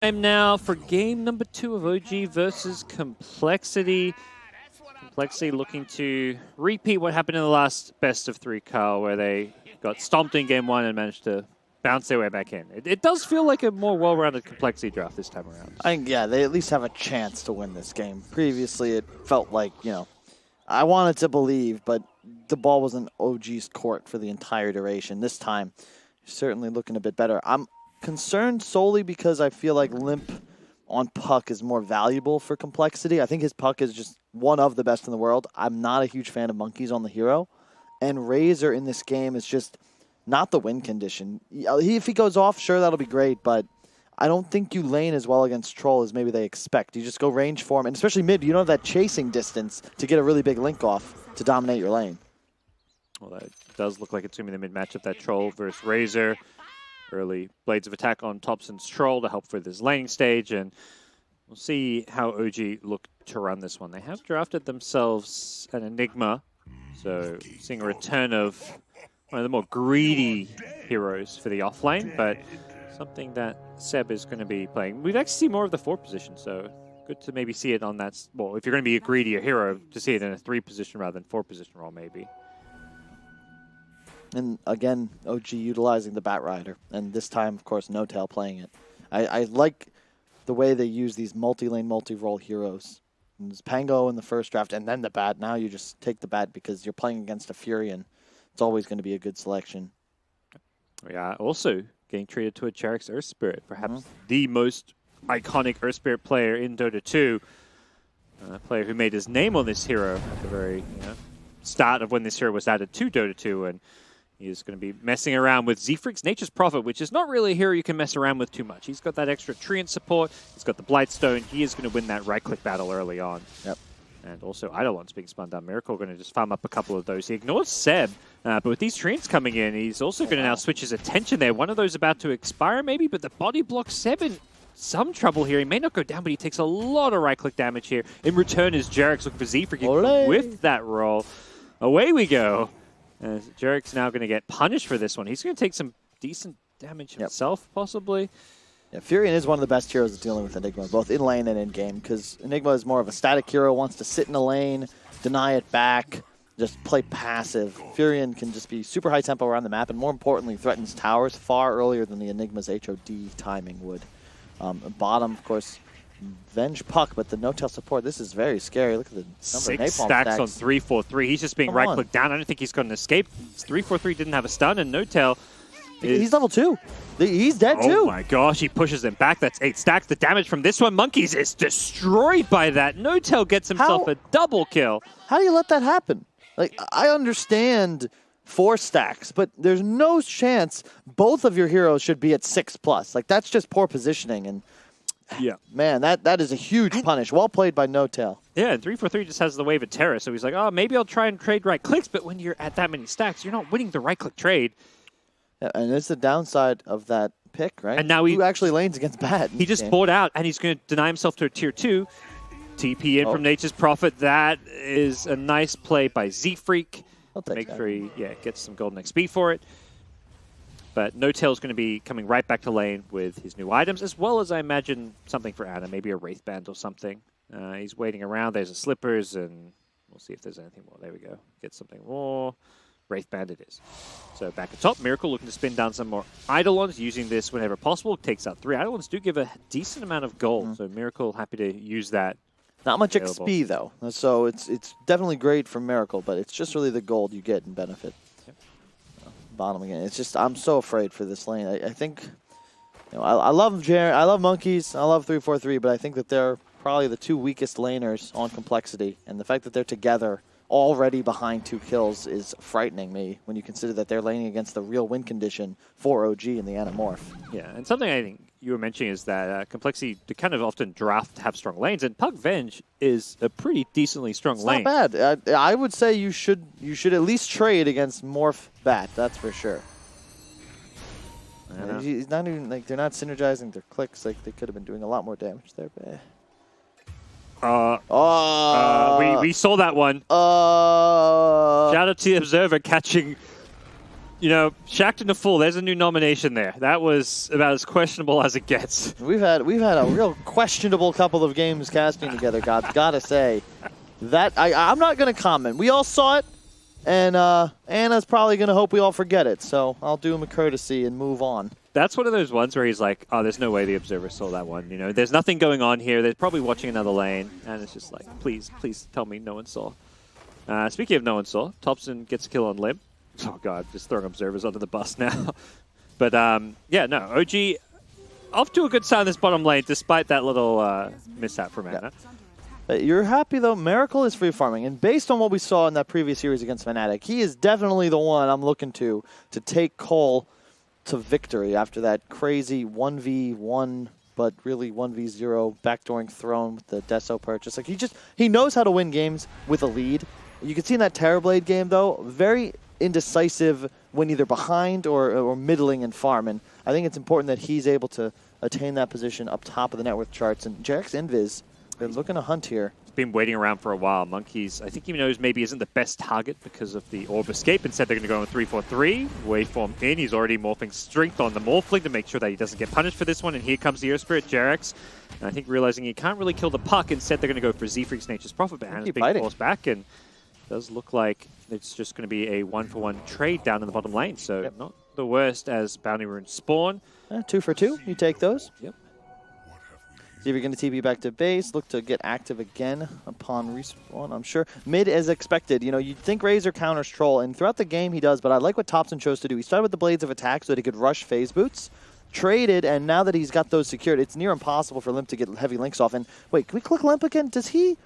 Time now for game number 2 of OG versus Complexity. Complexity looking to repeat what happened in the last best of 3 CoL, where they got stomped in game 1 and managed to bounce their way back in. It does feel like a more well-rounded Complexity draft this time around. Yeah, they at least have a chance to win this game. Previously, it felt like, I wanted to believe, but the ball was in OG's court for the entire duration. This time, certainly looking a bit better. I'm concerned solely because I feel like Limp on puck is more valuable for Complexity. I think his puck is just one of the best in the world. I'm not a huge fan of monkeys on the hero. And Razor in this game is just not the win condition. If he goes off, sure, that'll be great, but I don't think you lane as well against Troll as maybe they expect. You just go range for him, and especially mid, you don't have that chasing distance to get a really big link off to dominate your lane. Well, that does look like it's going to be the mid matchup, that Troll versus Razor. Early Blades of Attack on Thompson's Troll to help for this laning stage, and we'll see how OG look to run this one. They have drafted themselves an Enigma, so seeing a return of one of the more greedy heroes for the offlane, but something that Seb is going to be playing. We'd actually see more of the 4 position, so good to maybe see it on that. Well, if you're going to be a greedier hero, to see it in a 3 position rather than 4 position role, maybe. And again, OG utilizing the Bat Rider. And this time, of course, No-Tail playing it. I like the way they use these multi-lane, multi-role heroes. There's Pango in the first draft, and then the Bat. Now you just take the Bat because you're playing against a Furion. It's always going to be a good selection. Yeah, also getting treated to a Jarek's Earth Spirit, perhaps the most iconic Earth Spirit player in Dota 2. A player who made his name on this hero at the very start of when this hero was added to Dota 2, and he is going to be messing around with Z-Freak's Nature's Prophet, which is not really a hero you can mess around with too much. He's got that extra treant support. He's got the Blightstone. He is going to win that right-click battle early on. Yep. And also Eidolon's being spun down. Miracle going to just farm up a couple of those. He ignores Seb, but with these treants coming in, he's also going to now switch his attention there. One of those about to expire maybe, but the body blocks Seb in some trouble here. He may not go down, but he takes a lot of right-click damage here. In return is Jarek's looking for Z-Freak with that roll. Away we go. Jarek's now going to get punished for this one. He's going to take some decent damage himself, possibly. Yeah, Furion is one of the best heroes at dealing with Enigma, both in lane and in game, because Enigma is more of a static hero, wants to sit in a lane, deny it back, just play passive. Furion can just be super high tempo around the map, and more importantly, threatens towers far earlier than the Enigma's HOD timing would. Bottom, of course, Venge Puck, but the No-Tail support, this is very scary. Look at the number of 6 stacks on 3-4-3. He's just being right-clicked down. I don't think he's got an escape. 3-4-3 didn't have a stun, and No-Tail he's level 2. He's dead too. Oh my gosh, he pushes him back. That's 8 stacks. The damage from this one, Monkeys, is destroyed by that. No-Tail gets himself a double kill. How do you let that happen? Like, I understand 4 stacks, but there's no chance both of your heroes should be at 6+. Like, that's just poor positioning. And yeah, man, that is a huge punish. Well played by No-Tail. Yeah, and 3-4-3 just has the wave of terror, so he's like, oh, maybe I'll try and trade right clicks, but when you're at that many stacks, you're not winning the right click trade. Yeah, and it's the downside of that pick, right? And now who actually lanes against Bat? He just bought out, and he's going to deny himself to a tier 2. TP in from Nature's Prophet. That is a nice play by Z-Freak. Make sure he gets some golden XP for it. But No-Tail is going to be coming right back to lane with his new items, as well as, I imagine, something for Ana, maybe a Wraith Band or something. He's waiting around. There's a Slippers, and we'll see if there's anything more. There we go. Get something more. Wraith Band it is. So back at top, Miracle looking to spin down some more Eidolons, using this whenever possible. Takes out 3. Eidolons do give a decent amount of gold, so Miracle happy to use that. Not much XP, though, so it's definitely great for Miracle, but it's just really the gold you get in benefit. Bottom again. It's just, I'm so afraid for this lane. I think, I love Jarek, I love Monkeys, I love 3-4-3, but I think that they're probably the 2 weakest laners on Complexity, and the fact that they're together already behind 2 kills is frightening me when you consider that they're laning against the real win condition for OG in the Anamorph. Yeah, and something I think you were mentioning is that Complexity, they kind of often draft have strong lanes, and Pug Venge is a pretty decently strong lane. Not bad. I would say you should at least trade against Morph Bat, that's for sure. He's not even, like, they're not synergizing their clicks, like they could have been doing a lot more damage there, but we saw that one. Shout out to the Observer catching You know, Shacked into Full, there's a new nomination there. That was about as questionable as it gets. We've had a real questionable couple of games casting together, gotta say. That I'm not going to comment. We all saw it, and Anna's probably going to hope we all forget it, so I'll do him a courtesy and move on. That's one of those ones where he's like, oh, there's no way the observer saw that one. You know, there's nothing going on here. They're probably watching another lane, and it's just like, please tell me no one saw. Speaking of no one saw, Thompson gets a kill on Limp. Oh, God, just throwing observers under the bus now. But, yeah, no, OG off to a good start in this bottom lane, despite that little mishap from Anna. Yeah. You're happy, though. Miracle is free farming, and based on what we saw in that previous series against Fnatic, he is definitely the one I'm looking to take CoL to victory after that crazy 1v1, but really 1v0 backdooring throne with the Deso purchase. Like he knows how to win games with a lead. You can see in that Terrorblade game, though, very indecisive when either behind or middling in farm. And I think it's important that he's able to attain that position up top of the net worth charts. And Jarek's Invis, they're looking to hunt here. He's been waiting around for a while. Monkeys, I think he knows maybe isn't the best target because of the Orb Escape. Instead, they're going to go on 3-4-3. Waveform in. He's already morphing Strength on the Morphling to make sure that he doesn't get punished for this one. And here comes the Earth Spirit, Jarek's. And I think realizing he can't really kill the puck. Instead, they're going to go for Z-Freak's Nature's Prophet. But Hannah's being forced back. And does look like it's just going to be a 1-for-1 trade down in the bottom lane. So not the worst as Bounty Runes spawn. 2 for 2. You take those. Yep. See if you're going to TP back to base. Look to get active again upon respawn, I'm sure. Mid as expected. You know, you'd think Razor counters Troll, and throughout the game he does, but I like what Thompson chose to do. He started with the Blades of Attack so that he could rush phase boots. Traded, and now that he's got those secured, it's near impossible for Limp to get heavy links off. And wait, can we click Limp again? Does he...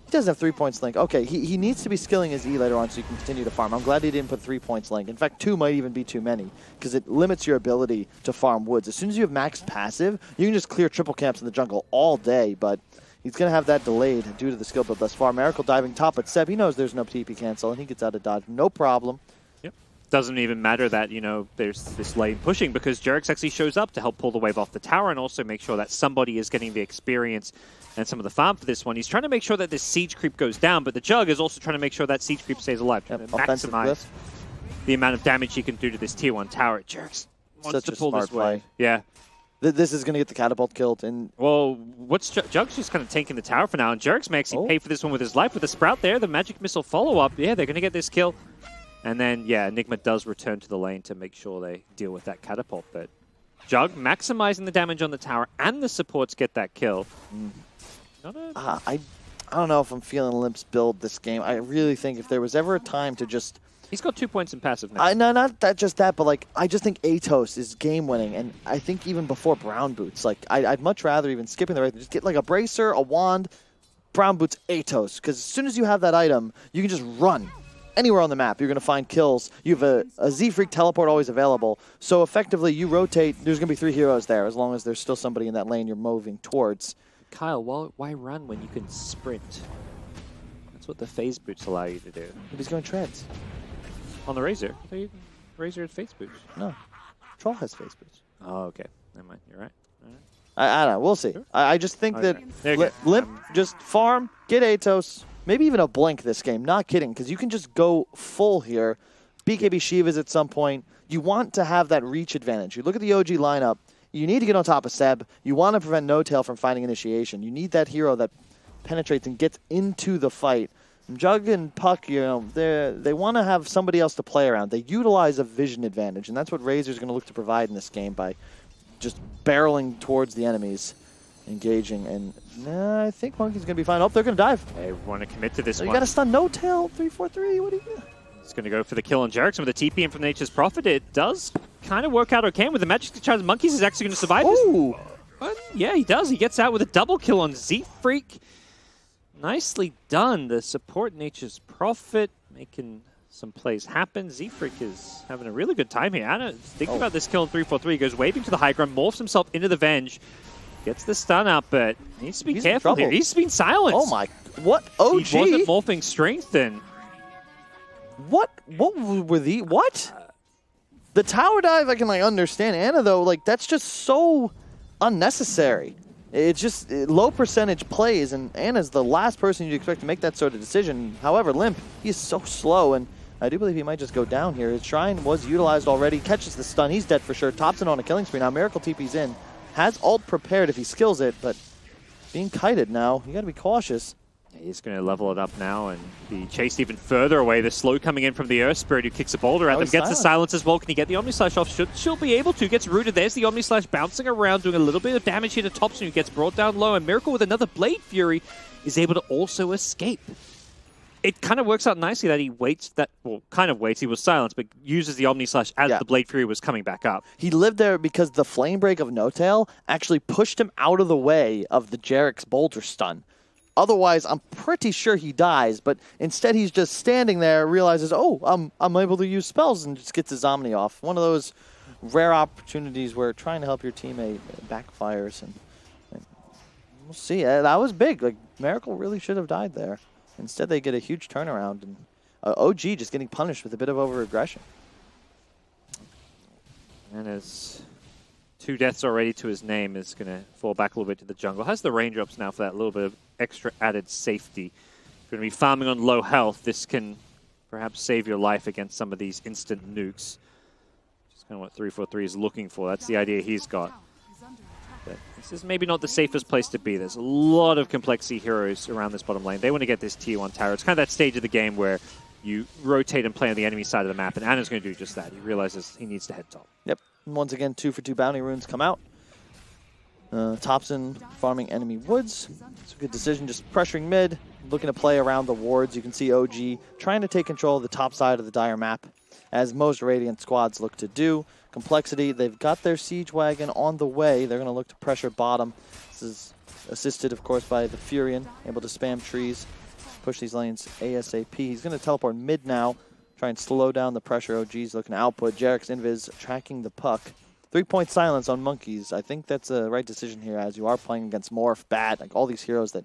He doesn't have 3 points link. Okay, he needs to be skilling his E later on so he can continue to farm. I'm glad he didn't put 3 points link. In fact, 2 might even be too many because it limits your ability to farm woods. As soon as you have maxed passive, you can just clear triple camps in the jungle all day, but he's going to have that delayed due to the skill build thus far. Miracle diving top, but Seb, he knows there's no TP cancel, and he gets out of dodge. No problem. Yep. Doesn't even matter that, you know, there's this lane pushing because Jarek's actually shows up to help pull the wave off the tower and also make sure that somebody is getting the experience and some of the farm for this one. He's trying to make sure that this siege creep goes down, but the Jug is also trying to make sure that siege creep stays alive. Trying to maximize the amount of damage he can do to this tier 1 tower. Jarek's wants to pull this way. Yeah. This is going to get the catapult killed. And well, what's Jug's just kind of tanking the tower for now, and Jarek's may actually pay for this one with his life. With the Sprout there, the Magic Missile follow-up, yeah, they're going to get this kill. And then, yeah, Enigma does return to the lane to make sure they deal with that catapult. But Jug maximizing the damage on the tower, and the supports get that kill. I don't know if I'm feeling Limp's build this game. I really think if there was ever a time to just... He's got 2 points in passive now. No, not just that, but like I just think Atos is game-winning, and I think even before Brown Boots, like I'd much rather even skipping the race, just get like a Bracer, a Wand, Brown Boots, Atos, because as soon as you have that item, you can just run. Anywhere on the map, you're going to find kills. You have a Z-Freak teleport always available. So effectively, you rotate, there's going to be 3 heroes there, as long as there's still somebody in that lane you're moving towards. Kyle, why run when you can sprint? That's what the phase boots allow you to do. But he's going treads. On the Razor? Razor has phase boots. No. Troll has phase boots. Oh, okay. Never mind. You're right. All right. I don't know. We'll see. Sure. I just think that Limp, just farm, get Atos, maybe even a Blink this game. Not kidding, because you can just go full here. BKB Shivas at some point. You want to have that reach advantage. You look at the OG lineup. You need to get on top of Seb. You want to prevent No-Tail from finding initiation. You need that hero that penetrates and gets into the fight. Jug and Puck, you know, they want to have somebody else to play around. They utilize a vision advantage, and that's what Razor's going to look to provide in this game by just barreling towards the enemies, engaging. And I think Monkey's going to be fine. Oh, they're going to dive. They want to commit to this one. You got to stun No-Tail, 3-4-3. What do you do? It's going to go for the kill on Jarek's with the TP in from Nature's Prophet. It does kind of work out okay with the Magic Charge. Monkeys is actually going to survive this. But yeah, he does. He gets out with a double kill on Z-Freak. Nicely done. The support Nature's Prophet making some plays happen. Z-Freak is having a really good time here. Anna, thinking about this kill in 3-4-3. He goes waving to the high ground, morphs himself into the Venge. Gets the stun up, but needs to be careful here. He's been silenced. Oh my, what? OG? He wasn't morphing Strength and... What were the... What? The tower dive I can like understand. Anna though, like that's just so unnecessary. It's just low percentage plays, and Anna's the last person you'd expect to make that sort of decision. However, Limp, he's so slow, and I do believe he might just go down here. His Shrine was utilized already. Catches the stun. He's dead for sure. Thompson on a killing spree. Now Miracle TP's in. Has ult prepared if he skills it, but being kited now. You got to be cautious. He's going to level it up now and be chased even further away. The slow coming in from the Earth Spirit who kicks a boulder at them. Gets the silence as well. Can he get the Omni Slash off? She'll be able to. Gets rooted. There's the Omni Slash bouncing around, doing a little bit of damage here to Thompson, who gets brought down low. And Miracle with another Blade Fury is able to also escape. It kind of works out nicely that he waits he was silenced, but uses the Omni Slash as the Blade Fury was coming back up. He lived there because the Flame Break of No-Tail actually pushed him out of the way of the Jarek's boulder stun. Otherwise, I'm pretty sure he dies, but instead he's just standing there, realizes, oh, I'm able to use spells, and just gets his Omni off. One of those rare opportunities where trying to help your teammate backfires, and we'll see. That was big. Like, Miracle really should have died there. Instead, they get a huge turnaround, and OG just getting punished with a bit of over-aggression. And as 2 deaths already to his name, is going to fall back a little bit to the jungle. Has the raindrops now for that little bit of extra added safety. If you're going to be farming on low health, this can perhaps save your life against some of these instant nukes. Just kind of what 343 is looking for. That's the idea he's got. But this is maybe not the safest place to be. There's a lot of complexity heroes around this bottom lane. They want to get this tier 1 tower. It's kind of that stage of the game where you rotate and play on the enemy side of the map, and Anna's going to do just that. He realizes he needs to head top. Yep. And once again, 2 for 2 bounty runes come out. Thompson farming enemy woods. It's a good decision, just pressuring mid, looking to play around the wards. You can see OG trying to take control of the top side of the Dire map, as most Radiant squads look to do. Complexity, they've got their Siege Wagon on the way. They're going to look to pressure bottom. This is assisted, of course, by the Furion, able to spam trees, push these lanes ASAP. He's going to teleport mid now, try and slow down the pressure. OG's looking to output. Jarek's Invis tracking the puck. 3-point silence on Monkeys. I think that's a right decision here, as you are playing against Morph, Bat, like all these heroes that...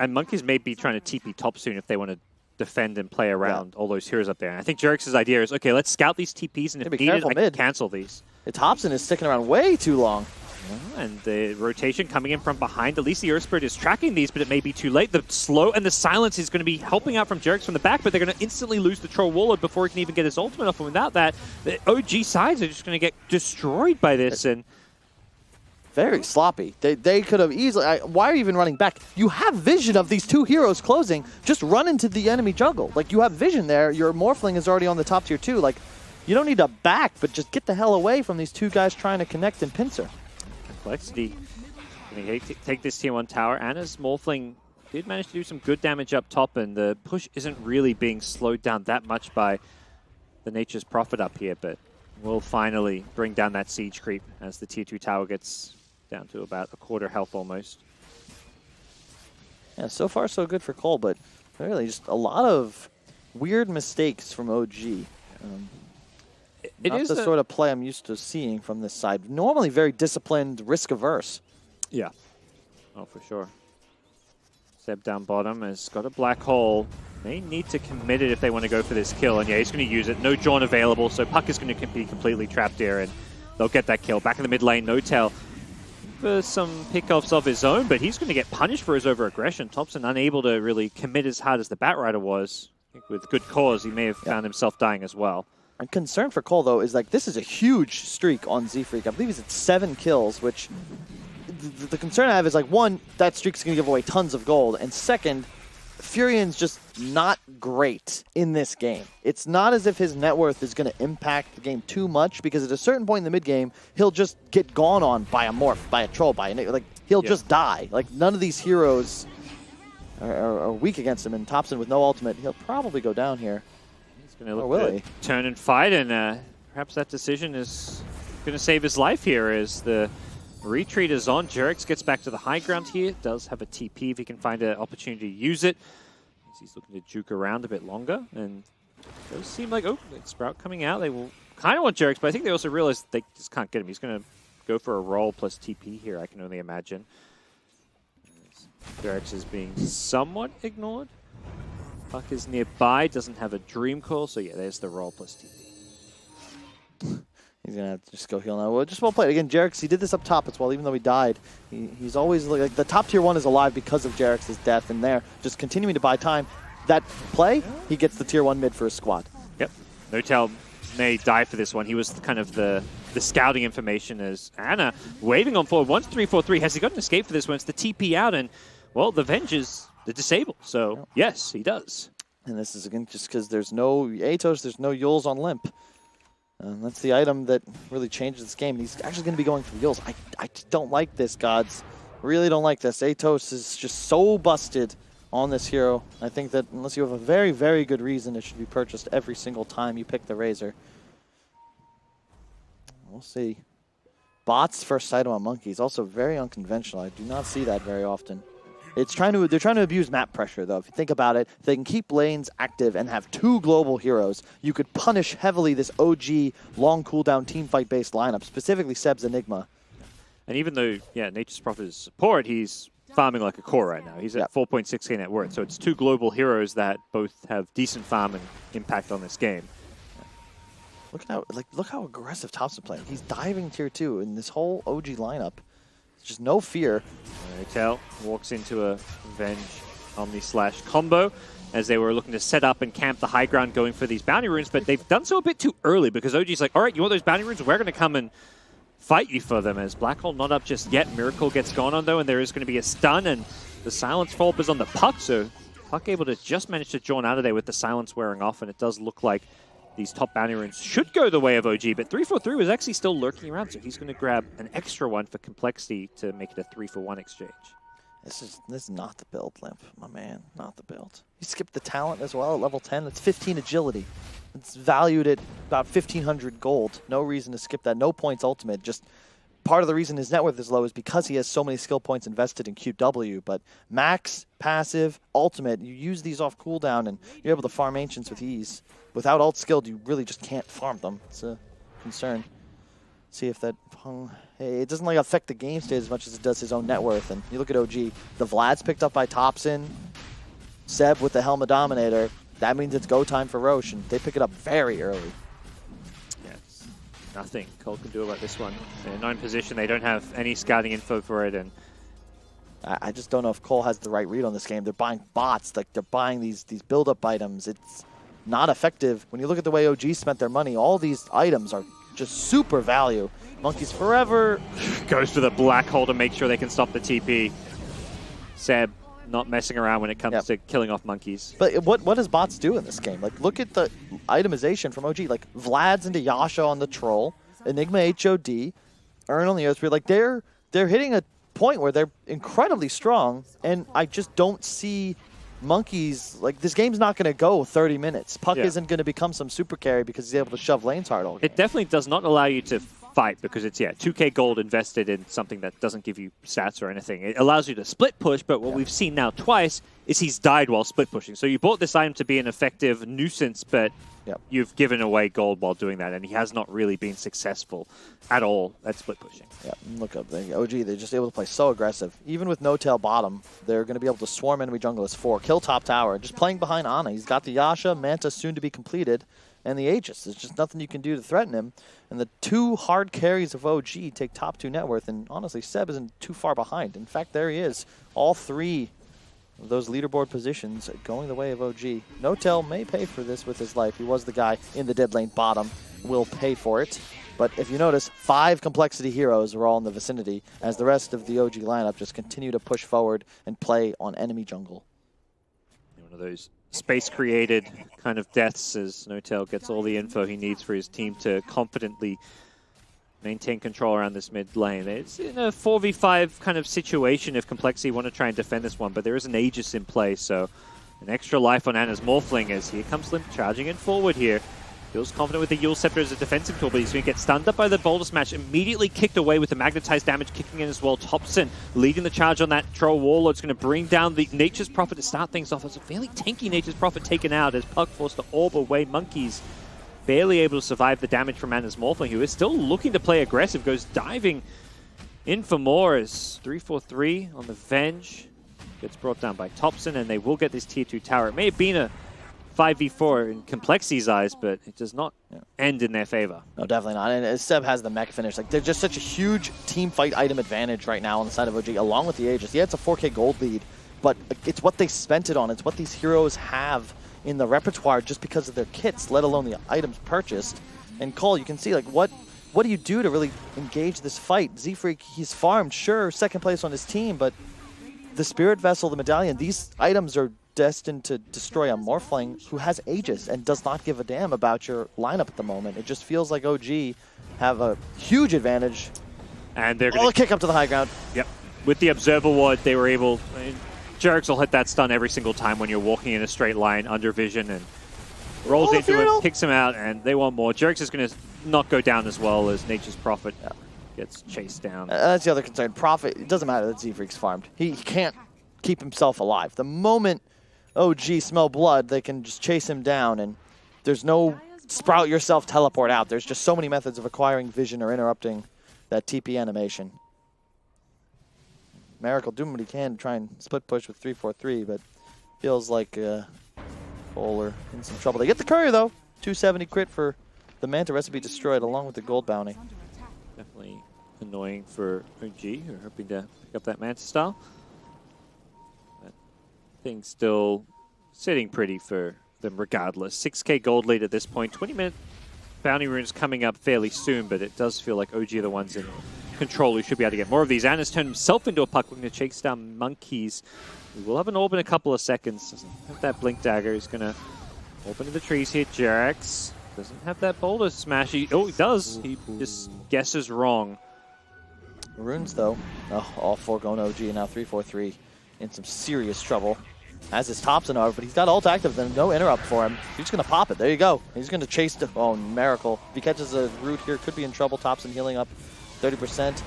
And Monkeys may be trying to TP top soon if they want to defend and play around all those heroes up there. And I think Jarek's idea is, okay, let's scout these TPs, and if needed, I can cancel these. Thompson is sticking around way too long. And the rotation coming in from behind. At least the Earth Spirit is tracking these, but it may be too late. The slow and the silence is going to be helping out from Jarek's from the back, but they're going to instantly lose the Troll Warlord before he can even get his ultimate off. And without that, the OG sides are just going to get destroyed by this. And very sloppy. They could have easily... why are you even running back? You have vision of these 2 heroes closing. Just run into the enemy jungle. Like, you have vision there. Your Morphling is already on the top tier 2. Like, you don't need to back, but just get the hell away from these 2 guys trying to connect and pincer. Complexity. Take this tier 1 tower. Anna's Morphling did manage to do some good damage up top, and the push isn't really being slowed down that much by the Nature's Prophet up here, but will finally bring down that siege creep as the tier 2 tower gets down to about a quarter health almost. Yeah, so far so good for CoL, but really just a lot of weird mistakes from OG. Not the sort of play I'm used to seeing from this side. Normally very disciplined, risk-averse. Yeah. Oh, for sure. Seb down bottom has got a black hole. They need to commit it if they want to go for this kill. And yeah, he's going to use it. No John available, so Puck is going to be completely trapped here, and they'll get that kill. Back in the mid lane, No-Tail for some pickoffs of his own, but he's going to get punished for his over-aggression. Thompson unable to really commit as hard as the Bat Rider was. I think with good cause, he may have found himself dying as well. My concern for CoL, though, is like this is a huge streak on Z-Freak. I believe he's at 7 kills, which the concern I have is like, one, that streak's going to give away tons of gold, and second, Furion's just not great in this game. It's not as if his net worth is going to impact the game too much, because at a certain point in the mid game, he'll just get gone on by a Morph, by a Troll, by a... Like, he'll just die. Like, none of these heroes are weak against him, and Thompson with no ultimate, he'll probably go down here. Going to look to turn and fight, and perhaps that decision is going to save his life here as the retreat is on. Jarek's gets back to the high ground here. Does have a TP if he can find an opportunity to use it. He's looking to juke around a bit longer, and it does seem like, oh, Sprout coming out. They will kind of want Jarek's, but I think they also realize they just can't get him. He's going to go for a roll plus TP here, I can only imagine. Jarek's is being somewhat ignored. Puck is nearby, doesn't have a Dream Coil, so yeah, there's the roll plus TP. He's going to have to just go heal now. Well, just well played. Again, Jarek's, he did this up top as well, even though he died. He's always, like, the top tier 1 is alive because of Jarek's death, and there, just continuing to buy time. That play, he gets the tier 1 mid for his squad. Yep, NoTel may die for this one. He was kind of the scouting information as Anna waving on forward. Once 3-4-3. Has he got an escape for this one? It's the TP out, and, well, the Venge is the disable. So, yes, he does. And this is, again, just because there's no Atos, there's no Yules on Limp. That's the item that really changes this game. He's actually going to be going for Yules. I just don't like this, gods. Really don't like this. Atos is just so busted on this hero. I think that unless you have a very, very good reason, it should be purchased every single time you pick the Razor. We'll see. Bot's first item on Monkeys, also very unconventional. I do not see that very often. They're trying to abuse map pressure, though. If you think about it, if they can keep lanes active and have 2 global heroes, you could punish heavily this OG long cooldown teamfight-based lineup, specifically Seb's Enigma. And even though, Nature's Prophet is support, he's farming like a core right now. He's at 4.6k net worth, so it's 2 global heroes that both have decent farm and impact on this game. Look how aggressive Top's playing. He's diving tier 2 in this whole OG lineup. Just no fear. NoTel walks into a Venge Omni / combo as they were looking to set up and camp the high ground going for these bounty runes, but they've done so a bit too early because OG's like, all right, you want those bounty runes? We're going to come and fight you for them. As Black Hole not up just yet. Miracle gets gone on, though, and there is going to be a stun, and the silence follow-up is on the Puck, so Puck able to just manage to drawn out of there with the silence wearing off, and it does look like these top bounty runes should go the way of OG, but 3-4-3 was actually still lurking around, so he's going to grab an extra one for complexity to make it a 3-for-1 exchange. This is not the build, Limp, my man. Not the build. He skipped the talent as well at level 10. That's 15 agility. It's valued at about 1,500 gold. No reason to skip that. No points ultimate. Just part of the reason his net worth is low is because he has so many skill points invested in QW. But max, passive, ultimate, you use these off cooldown and you're able to farm Ancients with ease. Without ult skilled, you really just can't farm them. It's a concern. See if that it doesn't affect the game state as much as it does his own net worth. And you look at OG, the Vlad's picked up by Topson, Seb with the Helma Dominator. That means it's go time for Roche, and they pick it up very early. Yeah, nothing CoL can do about this one. They're in 9th position. They don't have any scouting info for it, and I just don't know if CoL has the right read on this game. They're buying bots, like they're buying these build-up items. It's not effective. When you look at the way OG spent their money, all these items are just super value. Monkeys forever. Goes to the Black Hole to make sure they can stop the TP. Seb not messing around when it comes to killing off Monkeys. But what does bots do in this game? Like, look at the itemization from OG. Like, Vlad's into Yasha on the Troll, Enigma HOD, Earn on the Earthbreed. Like, they're hitting a point where they're incredibly strong, and I just don't see Monkeys. Like, this game's not going to go 30 minutes. Puck isn't going to become some super carry because he's able to shove lanes hard all game. It definitely does not allow you to fight because it's 2k gold invested in something that doesn't give you stats or anything. It allows you to split push, but what we've seen now twice is he's died while split pushing. So you bought this item to be an effective nuisance, but you've given away gold while doing that, and he has not really been successful at all at split pushing. Yeah, look up the OG. They're just able to play so aggressive. Even with NoTel bottom, they're going to be able to swarm enemy jungle as 4, kill top tower, just playing behind Ana. He's got the Yasha, Manta soon to be completed, and the Aegis. There's just nothing you can do to threaten him. And the 2 hard carries of OG take top 2 net worth, and honestly, Seb isn't too far behind. In fact, there he is. All 3 of those leaderboard positions going the way of OG. NoTel may pay for this with his life. He was the guy in the dead lane bottom. Will pay for it. But if you notice, 5 complexity heroes are all in the vicinity as the rest of the OG lineup just continue to push forward and play on enemy jungle. One of those space-created kind of deaths as NoTel gets all the info he needs for his team to confidently maintain control around this mid lane. It's in a 4v5 kind of situation if Complexity want to try and defend this one, but there is an Aegis in play, so an extra life on Anna's Morphling as here comes Limp charging in forward here. Feels confident with the Yule Scepter as a defensive tool, but he's going to get stunned up by the Boulder Smash, immediately kicked away with the magnetized damage kicking in as well. Topson leading the charge on that Troll Warlord. It's going to bring down the Nature's Prophet to start things off. It's a fairly tanky Nature's Prophet taken out as Puck forced to orb away Monkeys. Barely able to survive the damage from Anna's Morphling, who is still looking to play aggressive, goes diving in for more as 3-4-3 on the Venge. Gets brought down by Topson, and they will get this tier 2 tower. It may have been a 5v4 in Complexity's eyes, but it does not end in their favor. No, definitely not. And Seb has the mech finish. Like, they're just such a huge team fight item advantage right now on the side of OG, along with the Aegis. Yeah, it's a 4k gold lead, but it's what they spent it on. It's what these heroes have in the repertoire just because of their kits, let alone the items purchased. And CoL, you can see, like, what do you do to really engage this fight? Z-Freak, he's farmed, sure, second place on his team, but the Spirit Vessel, the Medallion, these items are destined to destroy a Morphling who has Aegis and does not give a damn about your lineup at the moment. It just feels like OG have a huge advantage. And they're going to kick up to the high ground. Yep. With the Observer Ward, they were able... Jerks will hit that stun every single time when you're walking in a straight line under vision and rolls into him, kicks him out, and they want more. Jerks is going to not go down as well as Nature's Prophet gets chased down. That's the other concern. Prophet, it doesn't matter that Z-Freak's farmed. He can't keep himself alive. The moment OG smell blood, they can just chase him down, and there's no sprout yourself teleport out. There's just so many methods of acquiring vision or interrupting that TP animation. Miracle doing what he can to try and split push with 3-4-3, but feels like CoL are in some trouble. They get the courier, though. 270 crit for the Manta Recipe destroyed, along with the gold bounty. Definitely annoying for OG, who are hoping to pick up that Manta style. But things still sitting pretty for them regardless. 6k gold lead at this point. 20-minute bounty runes coming up fairly soon, but it does feel like OG are the ones in control who should be able to get more of these. Anna's turned himself into a puck, looking to chase down monkeys. We will have an orb in a couple of seconds. Doesn't have that blink dagger. He's going to open to the trees here. Jerax doesn't have that boulder smash. He does. He just guesses wrong. Runes, though, all four going OG, and now 3-4-3 in some serious trouble. Has his Thompson over, but he's got ult active, then no interrupt for him. He's just going to pop it. There you go. He's going to chase the... Oh, Miracle. If he catches a root here, could be in trouble. Thompson healing up 30%.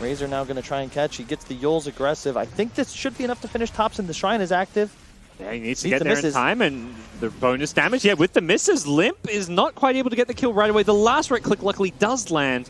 Razor now going to try and catch. He gets the Yules aggressive. I think this should be enough to finish Thompson. The Shrine is active. Yeah, he needs to get there in time, and the bonus damage. Yeah, with the misses, Limp is not quite able to get the kill right away. The last right click luckily does land,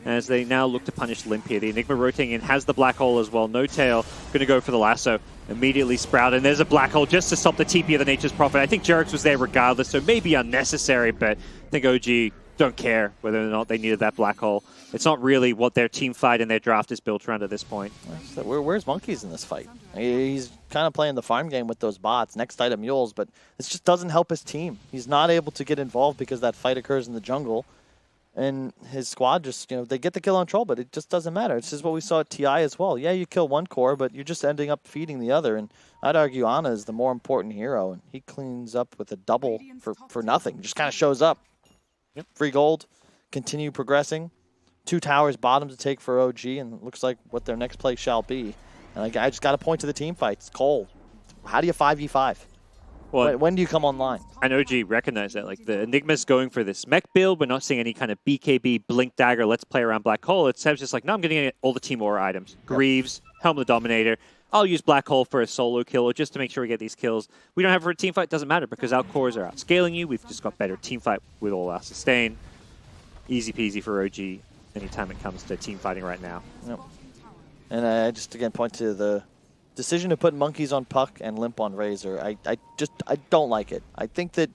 as they now look to punish Limp here. The Enigma rotating in, has the black hole as well. No tail, going to go for the lasso. Immediately sprout, and there's a black hole just to stop the TP of the Nature's Prophet. I think Jerax was there regardless, so maybe unnecessary, but I think OG don't care whether or not they needed that black hole. It's not really what their team fight and their draft is built around at this point. Where's Monkeys in this fight? He's kind of playing the farm game with those bots, next item Yules, but this just doesn't help his team. He's not able to get involved because that fight occurs in the jungle. And his squad just, they get the kill on Troll, but it just doesn't matter. It's just what we saw at TI as well. Yeah, you kill one core, but you're just ending up feeding the other. And I'd argue Ana is the more important hero. And he cleans up with a double for nothing. Just kind of shows up. Yep. Free gold, continue progressing. 2 towers bottom to take for OG, and it looks like what their next play shall be. And I just got to point to the team fights. CoL, how do you 5v5? Well, when do you come online? And OG recognize that. Like, the Enigma's going for this mech build. We're not seeing any kind of BKB, Blink Dagger, let's play around Black Hole. It's just like, no, I'm going to get all the team aura items. Yep. Greaves, Helm of the Dominator. I'll use Black Hole for a solo kill or just to make sure we get these kills. We don't have for a team fight, doesn't matter because our cores are outscaling you. We've just got better team fight with all our sustain. Easy peasy for OG anytime it comes to team fighting right now. Yep. And I just, again, point to the decision to put Monkeys on Puck and Limp on Razor. I don't like it. I think that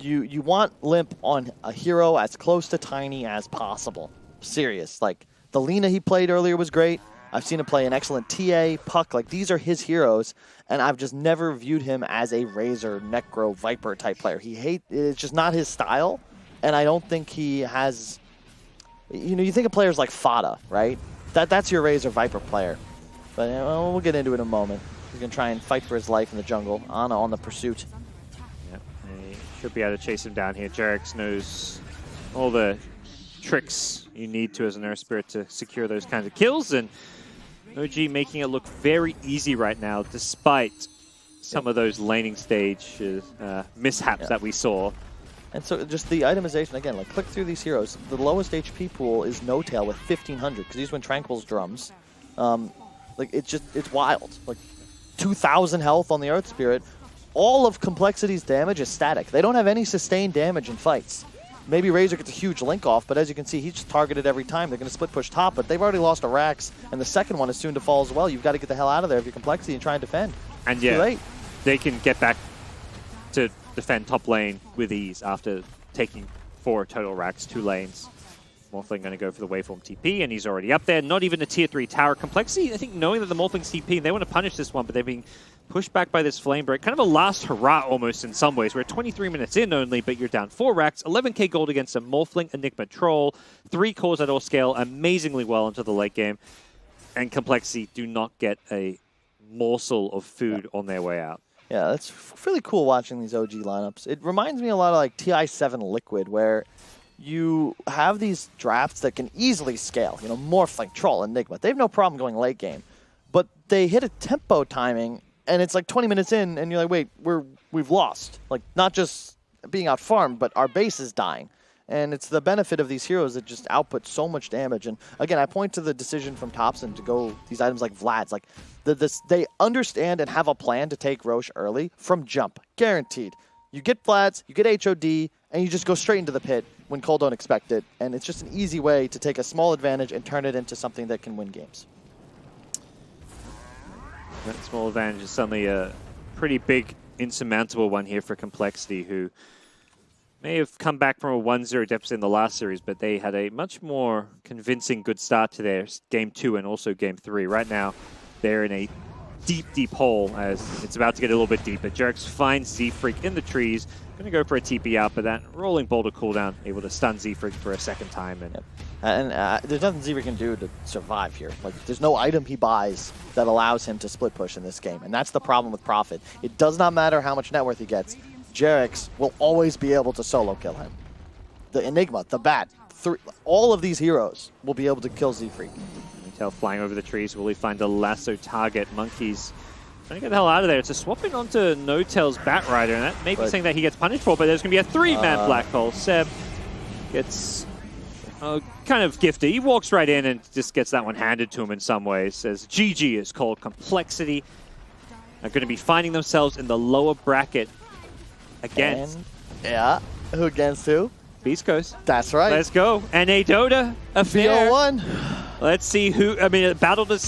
you want Limp on a hero as close to Tiny as possible. Serious. Like, the Lina he played earlier was great. I've seen him play an excellent TA, Puck. Like, these are his heroes, and I've just never viewed him as a Razor, Necro, Viper type player. It's just not his style, and I don't think he has... You think of players like Fada, right? That's your Razor Viper player. But we'll get into it in a moment. He's going to try and fight for his life in the jungle. Ana on the pursuit. Yep, he should be able to chase him down here. Jerax knows all the tricks you need to as an Earth Spirit to secure those kinds of kills. And OG making it look very easy right now, despite some of those laning stage mishaps that we saw. And so just the itemization, again, like, click through these heroes. The lowest HP pool is No Tail with 1,500, because these win Tranquil's drums. Like, it's wild. Like, 2,000 health on the Earth Spirit. All of Complexity's damage is static. They don't have any sustained damage in fights. Maybe Razor gets a huge link off, but as you can see, he's just targeted every time. They're going to split push top, but they've already lost a Rax, and the second one is soon to fall as well. You've got to get the hell out of there if you're Complexity and try and defend. And yeah, too late. They can get back to defend top lane with ease after taking 4 total Rax, 2 lanes. Morphling going to go for the waveform TP, and he's already up there. Not even a tier 3 tower. Complexity, I think, knowing that the Morphling's TP, they want to punish this one, but they're being pushed back by this Flame Break. Kind of a last hurrah almost in some ways. We're 23 minutes in only, but you're down 4 racks, 11k gold against a Morphling Enigma Troll, 3 cores at all scale amazingly well into the late game, and Complexity do not get a morsel of food on their way out. Yeah, it's really cool watching these OG lineups. It reminds me a lot of like TI7 Liquid, where you have these drafts that can easily scale. You know, Morphling, Troll, Enigma. They have no problem going late game, but they hit a tempo timing, and it's like 20 minutes in, and you're like, wait, we've lost. Like, not just being out farmed, but our base is dying. And it's the benefit of these heroes that just output so much damage. And again, I point to the decision from Thompson to go these items like Vlad's. Like, they understand and have a plan to take Roche early from jump. Guaranteed. You get Vlad's, you get HOD, and you just go straight into the pit when CoL don't expect it. And it's just an easy way to take a small advantage and turn it into something that can win games. That small advantage is suddenly a pretty big, insurmountable one here for Complexity, who may have come back from a 1-0 deficit in the last series, but they had a much more convincing good start to their Game 2 and also Game 3. Right now, they're in a deep, deep hole as it's about to get a little bit deeper. Jerks finds Z-Freak in the trees. Going to go for a TP out, but that rolling boulder cooldown able to stun Z-Freak for a second time. And there's nothing Z-Freak can do to survive here. Like, there's no item he buys that allows him to split push in this game, and that's the problem with Prophet. It does not matter how much net worth he gets. Jerix will always be able to solo kill him. The Enigma, the Bat, all of these heroes will be able to kill Z-Freak. Tail flying over the trees. Will he find a lasso target? Monkeys trying to get the hell out of there. It's a swapping onto No-Tail's Bat Rider, and that may be something that he gets punished for, but there's going to be a 3-man black hole. Seb gets kind of gifted. He walks right in and just gets that one handed to him in some ways. Says GG is called Complexity. Are going to be finding themselves in the lower bracket against. Yeah, who against who? Beast Coast. That's right. Let's go. NA Dota affair. BO1. Let's see who, battle to